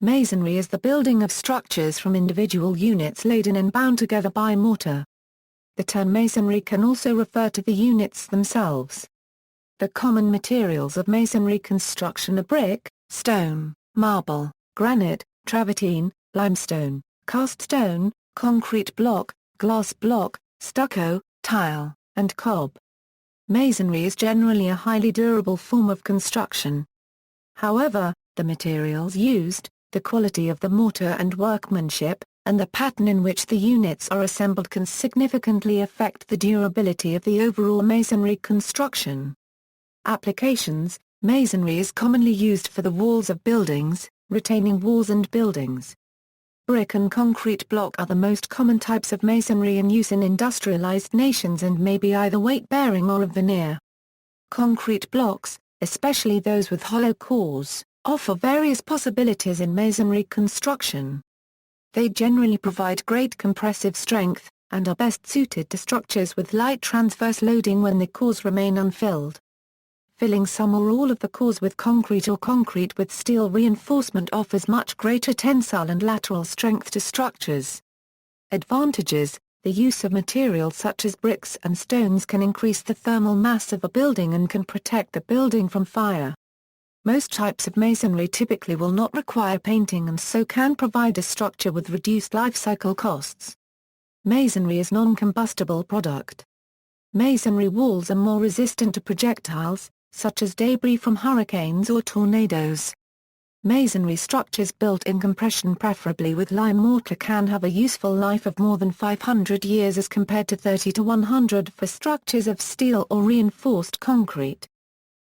Masonry is the building of structures from individual units laid in and bound together by mortar. The term masonry can also refer to the units themselves. The common materials of masonry construction are brick, stone, marble, granite, travertine, limestone, cast stone, concrete block, glass block, stucco, tile, and cob. Masonry is generally a highly durable form of construction. However, the materials used, the quality of the mortar and workmanship, and the pattern in which the units are assembled can significantly affect the durability of the overall masonry construction. Applications: masonry is commonly used for the walls of buildings, retaining walls and buildings. Brick and concrete block are the most common types of masonry in use in industrialized nations and may be either weight-bearing or of veneer. Concrete blocks, especially those with hollow cores, offer various possibilities in masonry construction. They generally provide great compressive strength, and are best suited to structures with light transverse loading when the cores remain unfilled. Filling some or all of the cores with concrete or concrete with steel reinforcement offers much greater tensile and lateral strength to structures. Advantages: the use of materials such as bricks and stones can increase the thermal mass of a building and can protect the building from fire. Most types of masonry typically will not require painting and so can provide a structure with reduced life cycle costs. Masonry is non-combustible product. Masonry walls are more resistant to projectiles, such as debris from hurricanes or tornadoes. Masonry structures built in compression, preferably with lime mortar, can have a useful life of more than 500 years as compared to 30 to 100 for structures of steel or reinforced concrete.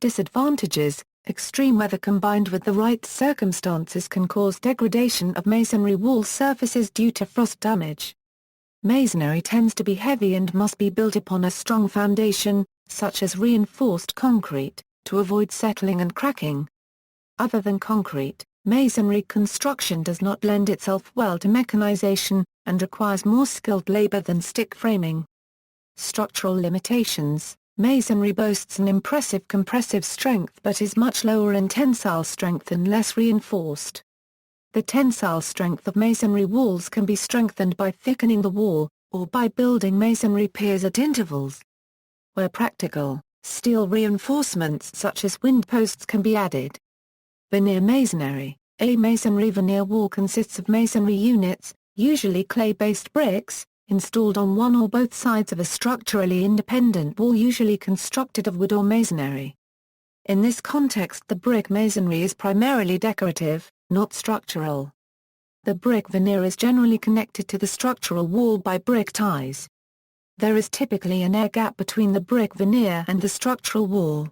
Disadvantages: extreme weather combined with the right circumstances can cause degradation of masonry wall surfaces due to frost damage. Masonry tends to be heavy and must be built upon a strong foundation, such as reinforced concrete, to avoid settling and cracking. Other than concrete, masonry construction does not lend itself well to mechanization, and requires more skilled labor than stick framing. Structural limitations: masonry boasts an impressive compressive strength but is much lower in tensile strength and less reinforced. The tensile strength of masonry walls can be strengthened by thickening the wall, or by building masonry piers at intervals. Where practical, steel reinforcements such as wind posts can be added. Veneer masonry: a masonry veneer wall consists of masonry units, usually clay-based bricks, installed on one or both sides of a structurally independent wall usually constructed of wood or masonry. In this context, the brick masonry is primarily decorative, not structural. The brick veneer is generally connected to the structural wall by brick ties. There is typically an air gap between the brick veneer and the structural wall.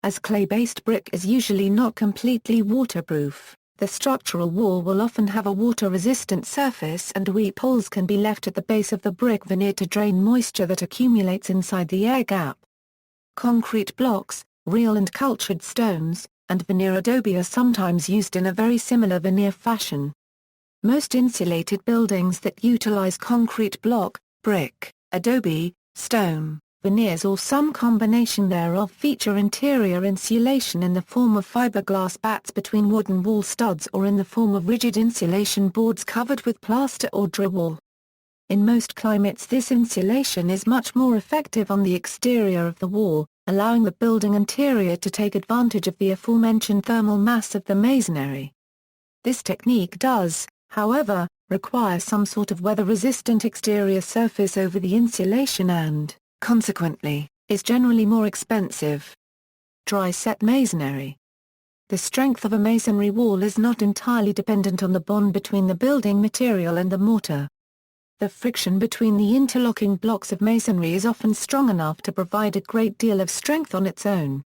As clay-based brick is usually not completely waterproof, the structural wall will often have a water-resistant surface, and weep holes can be left at the base of the brick veneer to drain moisture that accumulates inside the air gap. Concrete blocks, real and cultured stones, and veneer adobe are sometimes used in a very similar veneer fashion. Most insulated buildings that utilize concrete block, brick, adobe, stone, veneers or some combination thereof feature interior insulation in the form of fiberglass bats between wooden wall studs or in the form of rigid insulation boards covered with plaster or drywall. In most climates, this insulation is much more effective on the exterior of the wall, allowing the building interior to take advantage of the aforementioned thermal mass of the masonry. This technique does, however, require some sort of weather-resistant exterior surface over the insulation and, consequently, is generally more expensive. Dry-set masonry. The strength of a masonry wall is not entirely dependent on the bond between the building material and the mortar. The friction between the interlocking blocks of masonry is often strong enough to provide a great deal of strength on its own.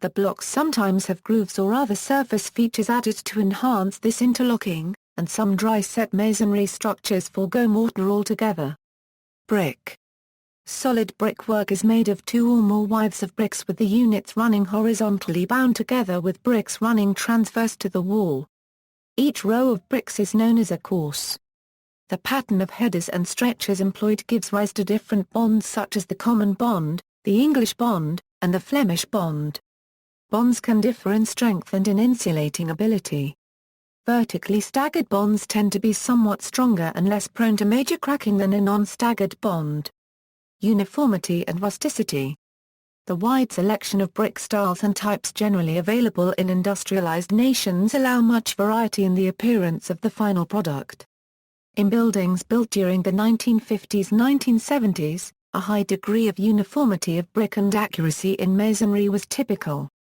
The blocks sometimes have grooves or other surface features added to enhance this interlocking, and some dry-set masonry structures forego mortar altogether. Brick. Solid brickwork is made of two or more withes of bricks with the units running horizontally bound together with bricks running transverse to the wall. Each row of bricks is known as a course. The pattern of headers and stretchers employed gives rise to different bonds such as the common bond, the English bond, and the Flemish bond. Bonds can differ in strength and in insulating ability. Vertically staggered bonds tend to be somewhat stronger and less prone to major cracking than a non-staggered bond. Uniformity and rusticity. The wide selection of brick styles and types generally available in industrialized nations allow much variety in the appearance of the final product. In buildings built during the 1950s-1970s, a high degree of uniformity of brick and accuracy in masonry was typical.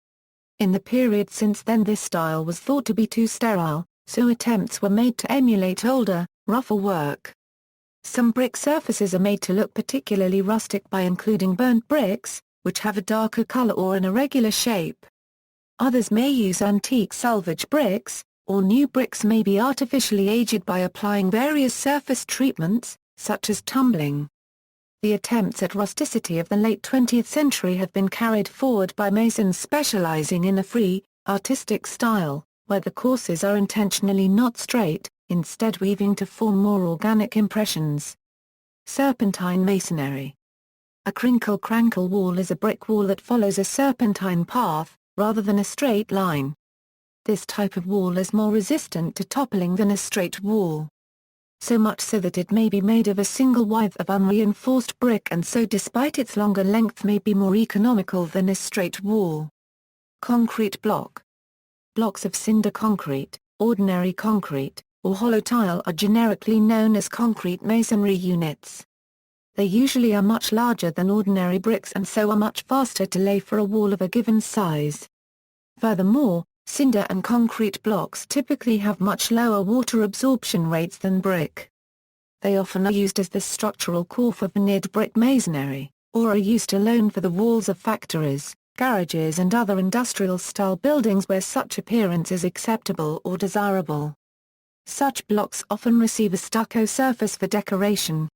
In the period since then this style was thought to be too sterile, so attempts were made to emulate older, rougher work. Some brick surfaces are made to look particularly rustic by including burnt bricks, which have a darker color or an irregular shape. Others may use antique salvage bricks, or new bricks may be artificially aged by applying various surface treatments, such as tumbling. The attempts at rusticity of the late 20th century have been carried forward by masons specializing in a free, artistic style, where the courses are intentionally not straight, instead weaving to form more organic impressions. Serpentine masonry. A crinkle-crankle wall is a brick wall that follows a serpentine path, rather than a straight line. This type of wall is more resistant to toppling than a straight wall. So much so that it may be made of a single withe of unreinforced brick and so despite its longer length may be more economical than a straight wall. Concrete block. Blocks of cinder concrete, ordinary concrete, or hollow tile are generically known as concrete masonry units. They usually are much larger than ordinary bricks and so are much faster to lay for a wall of a given size. Furthermore, cinder and concrete blocks typically have much lower water absorption rates than brick. They often are used as the structural core for veneered brick masonry, or are used alone for the walls of factories, garages and other industrial-style buildings where such appearance is acceptable or desirable. Such blocks often receive a stucco surface for decoration.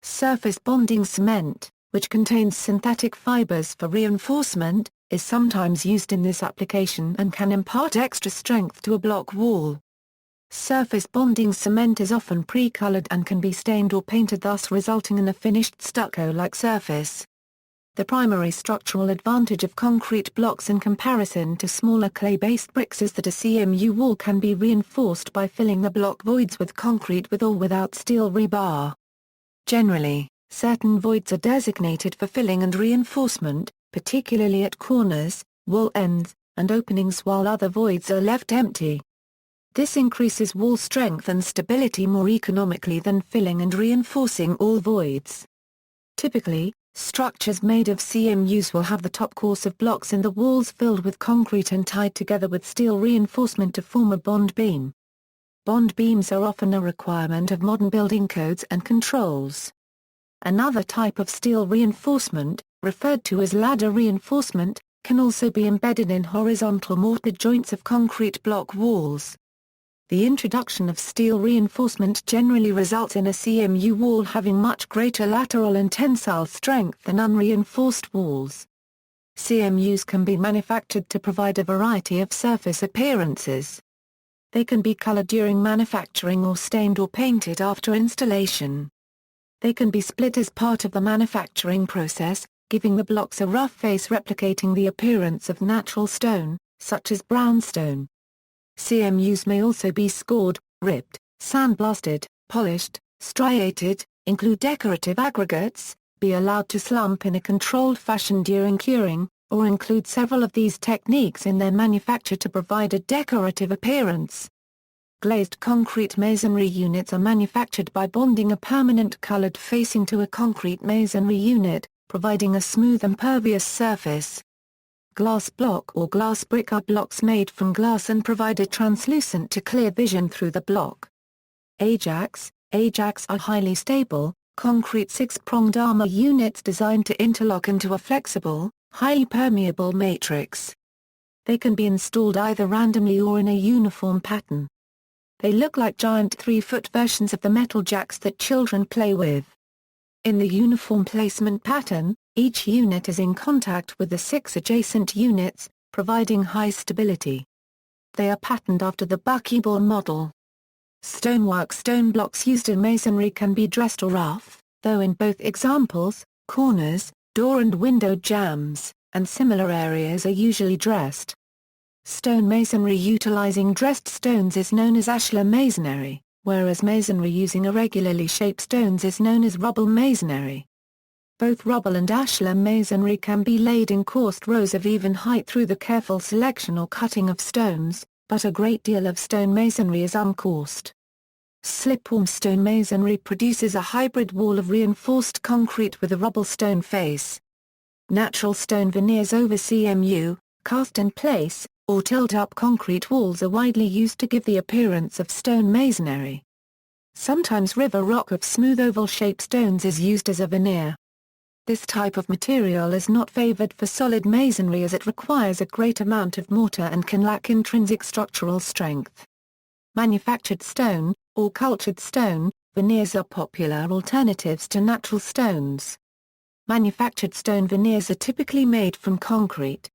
Surface bonding cement, which contains synthetic fibers for reinforcement, is sometimes used in this application and can impart extra strength to a block wall. Surface bonding cement is often pre-colored and can be stained or painted, thus resulting in a finished stucco-like surface. The primary structural advantage of concrete blocks in comparison to smaller clay-based bricks is that a CMU wall can be reinforced by filling the block voids with concrete with or without steel rebar. Generally, certain voids are designated for filling and reinforcement, particularly at corners, wall ends, and openings, while other voids are left empty. This increases wall strength and stability more economically than filling and reinforcing all voids. Typically, structures made of CMUs will have the top course of blocks in the walls filled with concrete and tied together with steel reinforcement to form a bond beam. Bond beams are often a requirement of modern building codes and controls. Another type of steel reinforcement, referred to as ladder reinforcement, can also be embedded in horizontal mortar joints of concrete block walls. The introduction of steel reinforcement generally results in a CMU wall having much greater lateral and tensile strength than unreinforced walls. CMUs can be manufactured to provide a variety of surface appearances. They can be colored during manufacturing or stained or painted after installation. They can be split as part of the manufacturing process, giving the blocks a rough face replicating the appearance of natural stone, such as brownstone. CMUs may also be scored, ripped, sandblasted, polished, striated, include decorative aggregates, be allowed to slump in a controlled fashion during curing, or include several of these techniques in their manufacture to provide a decorative appearance. Glazed concrete masonry units are manufactured by bonding a permanent colored facing to a concrete masonry unit, providing a smooth impervious surface. Glass block or glass brick are blocks made from glass and provide a translucent to clear vision through the block. Ajax are highly stable, concrete six-pronged armor units designed to interlock into a flexible, highly permeable matrix. They can be installed either randomly or in a uniform pattern. They look like giant 3-foot versions of the metal jacks that children play with. In the uniform placement pattern, each unit is in contact with the 6 adjacent units, providing high stability. They are patterned after the buckyball model. Stonework stone blocks used in masonry can be dressed or rough, though in both examples, corners, door and window jambs, and similar areas are usually dressed. Stone masonry utilizing dressed stones is known as ashlar masonry, whereas masonry using irregularly shaped stones is known as rubble masonry. Both rubble and ashlar masonry can be laid in coursed rows of even height through the careful selection or cutting of stones, but a great deal of stone masonry is uncoursed. Slipform stone masonry produces a hybrid wall of reinforced concrete with a rubble stone face. Natural stone veneers over CMU, cast-in-place, or tilt-up concrete walls are widely used to give the appearance of stone masonry. Sometimes river rock of smooth oval-shaped stones is used as a veneer. This type of material is not favored for solid masonry as it requires a great amount of mortar and can lack intrinsic structural strength. Manufactured stone, or cultured stone, veneers are popular alternatives to natural stones. Manufactured stone veneers are typically made from concrete.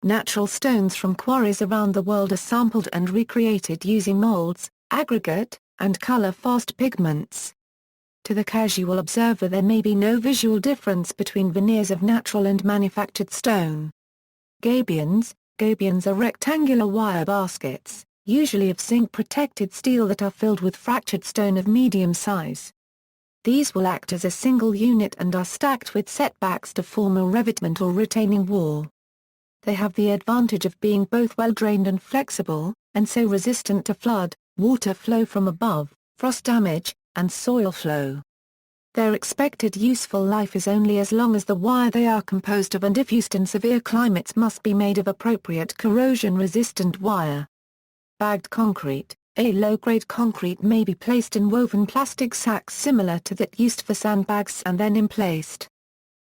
Natural stones from quarries around the world are sampled and recreated using molds, aggregate, and color-fast pigments. To the casual observer there may be no visual difference between veneers of natural and manufactured stone. Gabions are rectangular wire baskets, usually of zinc-protected steel that are filled with fractured stone of medium size. These will act as a single unit and are stacked with setbacks to form a revetment or retaining wall. They have the advantage of being both well-drained and flexible, and so resistant to flood, water flow from above, frost damage, and soil flow. Their expected useful life is only as long as the wire they are composed of, and if used in severe climates must be made of appropriate corrosion-resistant wire. Bagged concrete. A low-grade concrete may be placed in woven plastic sacks similar to that used for sandbags and then emplaced.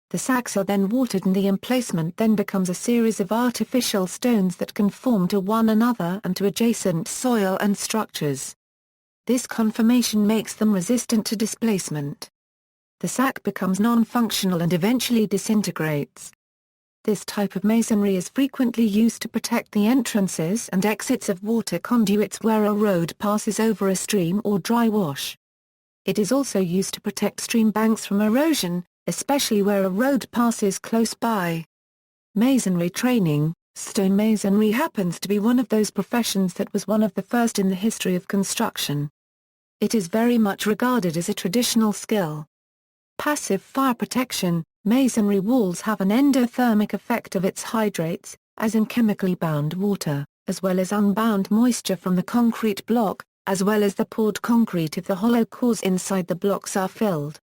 The sacks are then watered and the emplacement then becomes a series of artificial stones that conform to one another and to adjacent soil and structures. This conformation makes them resistant to displacement. The sack becomes non-functional and eventually disintegrates. This type of masonry is frequently used to protect the entrances and exits of water conduits where a road passes over a stream or dry wash. It is also used to protect stream banks from erosion, especially where a road passes close by. Masonry training. Stone masonry happens to be one of those professions that was one of the first in the history of construction. It is very much regarded as a traditional skill. Passive fire protection. Masonry walls have an endothermic effect of its hydrates, as in chemically bound water, as well as unbound moisture from the concrete block, as well as the poured concrete if the hollow cores inside the blocks are filled.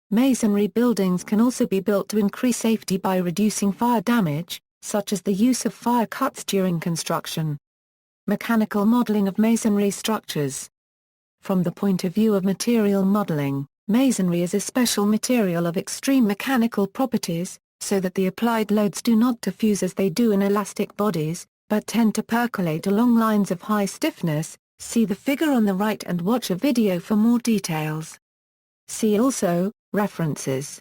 Masonry buildings can also be built to increase safety by reducing fire damage, such as the use of fire cuts during construction. Mechanical modeling of masonry structures. From the point of view of material modeling, masonry is a special material of extreme mechanical properties, so that the applied loads do not diffuse as they do in elastic bodies, but tend to percolate along lines of high stiffness. See the figure on the right and watch a video for more details. See also, references.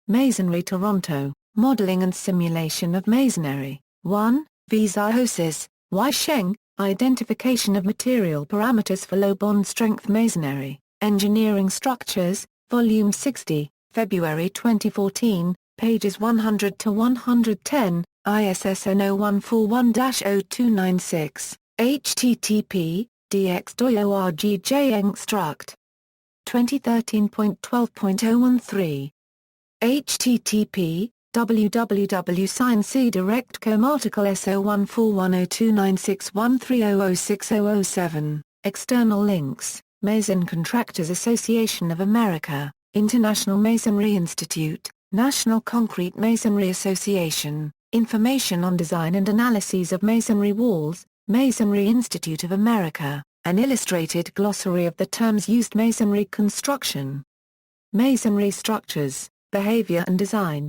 Masonry Toronto, Modeling and Simulation of Masonry, 1, Visahosis, Y. Sheng, Identification of Material Parameters for Low Bond Strength Masonry, Engineering Structures, Volume 60, February 2014, pages 100 to 110, ISSN 0141-0296, http, dx.org/Jengstruct. 2013.12.013. http, www.ScienceDirect.com article S0141029613006007. External links, Mason Contractors Association of America, International Masonry Institute, National Concrete Masonry Association, Information on Design and Analyses of Masonry Walls, Masonry Institute of America, an illustrated glossary of the terms used. Masonry construction. Masonry structures, behavior and design.